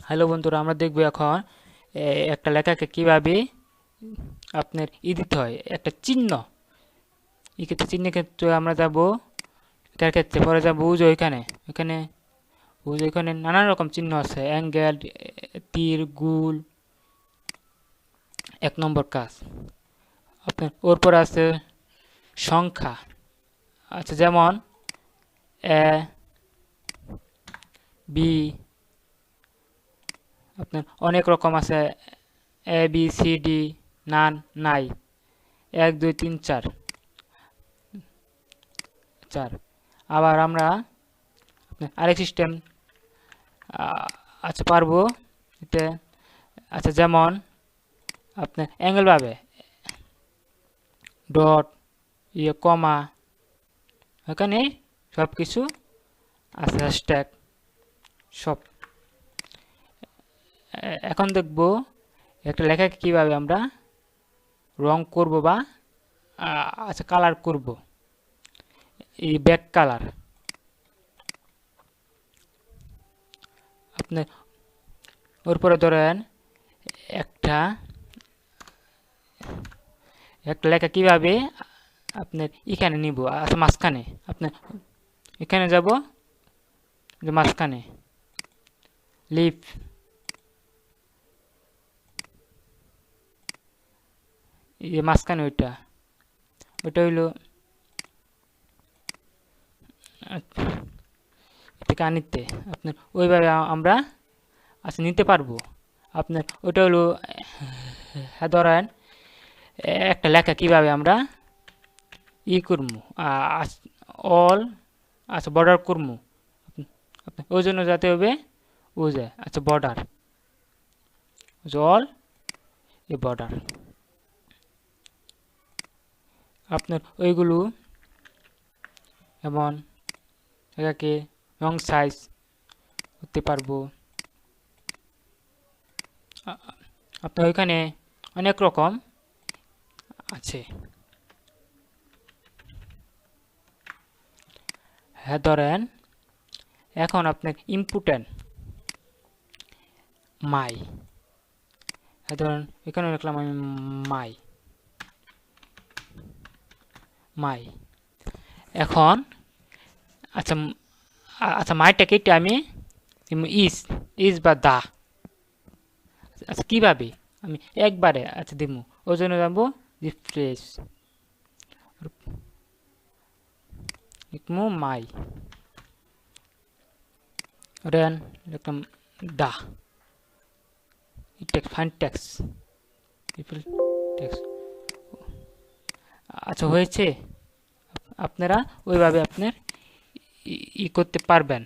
Hello বন্ধুরা, আমরা দেখব এখন একটা লেখাকে কিভাবে আপনার দিতে হয়। একটা চিহ্ন, এই ক্ষেত্রে চিহ্নের ক্ষেত্রে আমরা যাব, এটার ক্ষেত্রে পরে যাব বুঝো এখানে। এখানে বুঝো, এখানে নানান রকম চিহ্ন আছে, অ্যাঙ্গেল, তীর, গুল। 1 নম্বর কাজ আপনার ওর পর আছে সংখ্যা। আচ্ছা, যেমন এ বি, আপনার অনেক রকম আছে, এ বি সি ডি, নান, নাই, 1 2 3 4 4। আবার আমরা আরেক সিস্টেম আচ্ছা পারবো এতে। আচ্ছা, যেমন আপনার অ্যাঙ্গেল পাবে, ডট, কমা, এখানে সব কিছু আছে, হ্যাশট্যাগ সব। এখন দেখব একটা লেখাকে কিভাবে আমরা রং করব বা আচ্ছা কালার করব। এই ব্যাক কালার আপনি ওর পরে ধরেন একটা একটা লেখা কিভাবে আপনার এখানে নিব। আচ্ছা, মাঝখানে আপনার এখানে যাব, যে মাঝখানে লিপ, এই মাঝখানে ওইটা ওইটা হইলো থেকে আনিতে আপনার ওইভাবে আমরা আচ্ছা নিতে পারবো। আপনার ওইটা হলো ধরেন একটা লেখা কিভাবে আমরা করবো, অল, আচ্ছা বর্ডার করবো। ওই জন্য যাতে হবে ও যায়, আচ্ছা বর্ডার, অল এ বর্ডার। আপনার ওইগুলো এমন এটাকে লং সাইজ করতে পারবো। আপনার ওইখানে অনেক রকম আছে। হ্যাঁ, ধরেন এখন আপনার ইম্পর্টেন্ট মাই, হ্যাঁ ধরেন এখানে লিখলাম আমি মাই মাই। এখন আচ্ছা আচ্ছা মাইটা কেটে আমি ইজ ইজ বা দা, আচ্ছা কীভাবে আমি একবারে আচ্ছা দিব। ওই জন্য যাবো রিফ্রেশ, লিখবো মাই, রেন লিখলাম দা, টেক্সট ফাইন টেক্সট টেক্সট। আচ্ছা হয়েছে। আপনারা ওইভাবে আপনার করতে পারবেন।